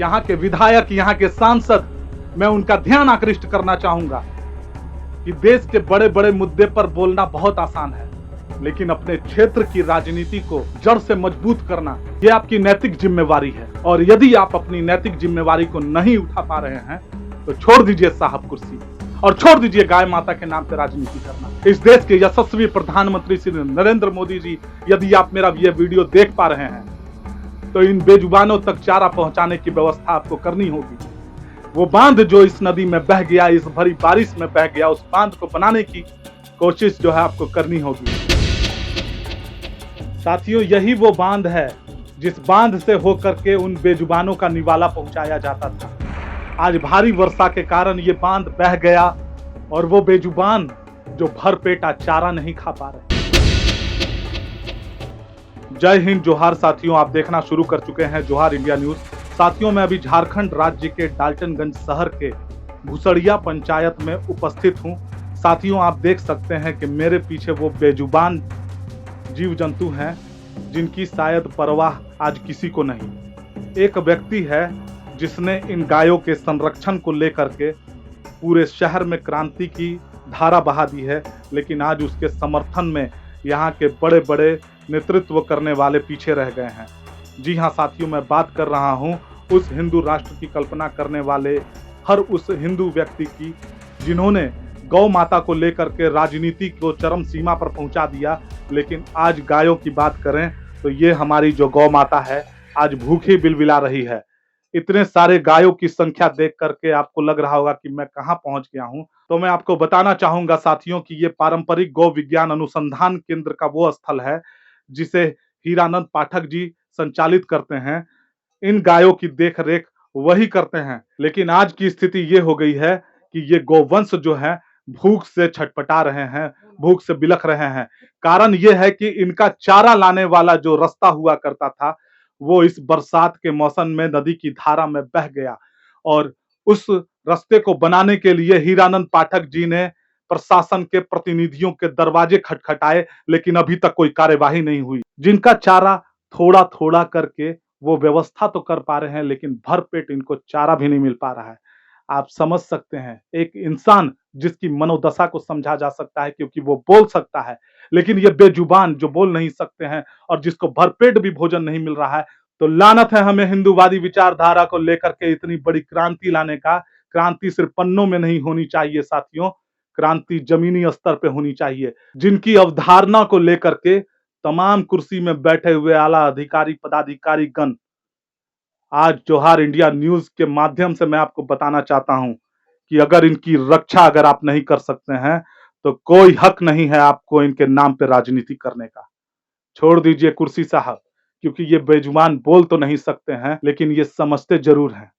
यहाँ के विधायक, यहाँ के सांसद, मैं उनका ध्यान आकृष्ट करना चाहूंगा कि देश के बड़े बड़े मुद्दे पर बोलना बहुत आसान है, लेकिन अपने क्षेत्र की राजनीति को जड़ से मजबूत करना यह आपकी नैतिक जिम्मेवारी है। और यदि आप अपनी नैतिक जिम्मेवारी को नहीं उठा पा रहे हैं तो छोड़ दीजिए साहब कुर्सी और छोड़ दीजिए गाय माता के नाम पे राजनीति करना। इस देश के यशस्वी प्रधानमंत्री श्री नरेंद्र मोदी जी, यदि आप मेरा ये वीडियो देख पा रहे हैं तो इन बेजुबानों तक चारा पहुंचाने की व्यवस्था आपको करनी होगी। वो बांध जो इस नदी में बह गया, इस भरी बारिश में बह गया, उस बांध को बनाने की कोशिश जो है आपको करनी होगी। साथियों, यही वो बांध है जिस बांध से होकर के उन बेजुबानों का निवाला पहुंचाया जाता था। आज भारी वर्षा के कारण ये बांध बह गया और वो बेजुबान जो भरपेटा चारा नहीं खा पा रहे। जय हिंद, जोहार साथियों, आप देखना शुरू कर चुके हैं जोहार इंडिया न्यूज। साथियों, मैं अभी झारखंड राज्य के डाल्टनगंज शहर के भुसड़िया पंचायत में उपस्थित हूं। साथियों, आप देख सकते हैं कि मेरे पीछे वो बेजुबान जीव जंतु हैं जिनकी शायद परवाह आज किसी को नहीं। एक व्यक्ति है जिसने इन गायों के संरक्षण को लेकर के पूरे शहर में क्रांति की धारा बहा दी है, लेकिन आज उसके समर्थन में यहाँ के बड़े बड़े नेतृत्व करने वाले पीछे रह गए हैं। जी हाँ साथियों, मैं बात कर रहा हूँ उस हिंदू राष्ट्र की कल्पना करने वाले हर उस हिंदू व्यक्ति की जिन्होंने गौ माता को लेकर के राजनीति को चरम सीमा पर पहुंचा दिया। लेकिन आज गायों की बात करें तो ये हमारी जो गौ माता है आज भूखी बिलबिला रही है। इतने सारे गायों की संख्या देख करके आपको लग रहा होगा कि मैं कहां पहुंच गया हूं, तो मैं आपको बताना चाहूंगा साथियों कि ये पारंपरिक गौ विज्ञान अनुसंधान केंद्र का वो स्थल है जिसे हीरानंद पाठक जी संचालित करते हैं। इन गायों की देख रेख वही करते हैं, लेकिन आज की स्थिति ये हो गई है कि ये गौवंश जो है भूख से छटपटा रहे हैं, भूख से बिलख रहे हैं। कारण ये है कि इनका चारा लाने वाला जो रास्ता हुआ करता था वो इस बरसात के मौसम में नदी की धारा में बह गया और उस रास्ते को बनाने के लिए हीरानंद पाठक जी ने प्रशासन के प्रतिनिधियों के दरवाजे खटखटाए, लेकिन अभी तक कोई कार्यवाही नहीं हुई। जिनका चारा थोड़ा थोड़ा करके वो व्यवस्था तो कर पा रहे हैं, लेकिन भरपेट इनको चारा भी नहीं मिल पा रहा है। आप समझ सकते हैं, एक इंसान जिसकी मनोदशा को समझा जा सकता है क्योंकि वो बोल सकता है, लेकिन ये बेजुबान जो बोल नहीं सकते हैं और जिसको भरपेट भी भोजन नहीं मिल रहा है, तो लानत है हमें हिंदूवादी विचारधारा को लेकर के इतनी बड़ी क्रांति लाने का। क्रांति सिर्फ पन्नों में नहीं होनी चाहिए साथियों, क्रांति जमीनी स्तर पे होनी चाहिए। जिनकी अवधारणा को लेकर के तमाम कुर्सी में बैठे हुए आला अधिकारी पदाधिकारी गण आज जोहार इंडिया न्यूज के माध्यम से मैं आपको बताना चाहता हूं कि अगर इनकी रक्षा अगर आप नहीं कर सकते हैं तो कोई हक नहीं है आपको इनके नाम पे राजनीति करने का। छोड़ दीजिए कुर्सी साहब, क्योंकि ये बेजुबान बोल तो नहीं सकते हैं लेकिन ये समझते जरूर हैं।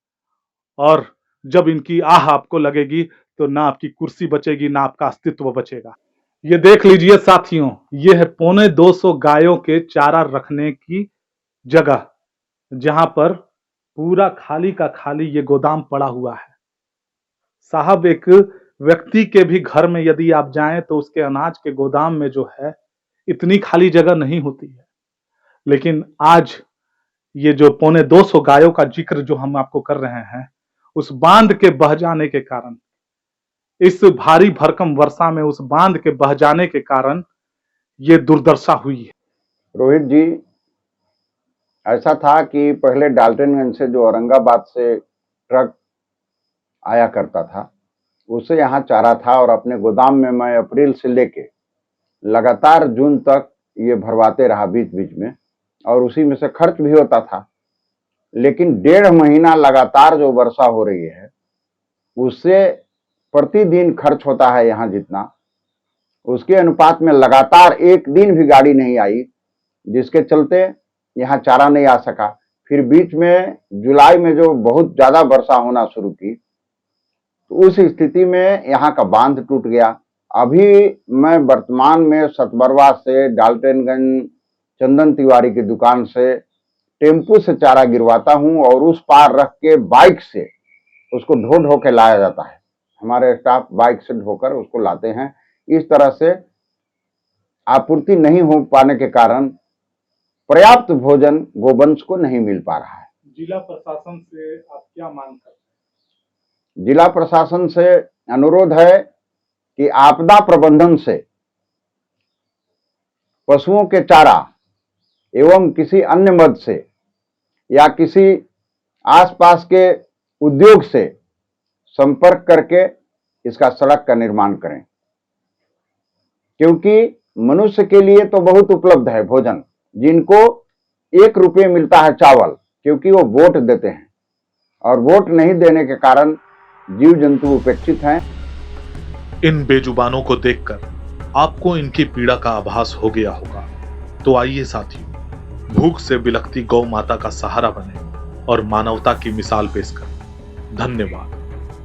और जब इनकी आह आपको लगेगी तो ना आपकी कुर्सी बचेगी ना आपका अस्तित्व बचेगा। ये देख लीजिए साथियों, ये है 250 गायों के चारा रखने की जगह, जहां पर पूरा खाली का खाली ये गोदाम पड़ा हुआ है। साहब, एक व्यक्ति के भी घर में यदि आप जाएं तो उसके अनाज के गोदाम में जो है इतनी खाली जगह नहीं होती है। लेकिन आज ये जो 250 गायों का जिक्र जो हम आपको कर रहे हैं, उस बांध के बह जाने के कारण, इस भारी भरकम वर्षा में उस बांध के बह जाने के कारण ये दुर्दशा हुई है। रोहित जी, ऐसा था कि पहले डाल्टनगंज से जो औरंगाबाद से ट्रक आया करता था उससे यहाँ चारा था और अपने गोदाम में मैं अप्रैल से लेके लगातार जून तक ये भरवाते रहा बीच बीच में, और उसी में से खर्च भी होता था। लेकिन 1.5 महीना लगातार जो वर्षा हो रही है उससे प्रतिदिन खर्च होता है यहाँ जितना, उसके अनुपात में लगातार एक दिन भी गाड़ी नहीं आई, जिसके चलते यहाँ चारा नहीं आ सका। फिर बीच में जुलाई में जो बहुत ज्यादा वर्षा होना शुरू की तो उस स्थिति में यहाँ का बांध टूट गया। अभी मैं वर्तमान में सतबरवा से डाल्टनगंज चंदन तिवारी की दुकान से टेम्पू से चारा गिरवाता हूँ और उस पार रख के बाइक से उसको ढो ढो के लाया जाता है। हमारे स्टाफ बाइक से ढोकर उसको लाते हैं। इस तरह से आपूर्ति नहीं हो पाने के कारण पर्याप्त भोजन गोवंश को नहीं मिल पा रहा है। जिला प्रशासन से आप क्या मांग करते हैं? जिला प्रशासन से अनुरोध है कि आपदा प्रबंधन से पशुओं के चारा एवं किसी अन्य मद से या किसी आसपास के उद्योग से संपर्क करके इसका सड़क का निर्माण करें, क्योंकि मनुष्य के लिए तो बहुत उपलब्ध है भोजन। जिनको 1 रुपये मिलता है चावल, क्योंकि वो वोट देते हैं, और वोट नहीं देने के कारण जीव जंतु उपेक्षित हैं। इन बेजुबानों को देखकर आपको इनकी पीड़ा का आभास हो गया होगा। तो आइए साथियों, भूख से बिलखती गौ माता का सहारा बने और मानवता की मिसाल पेश करें। धन्यवाद।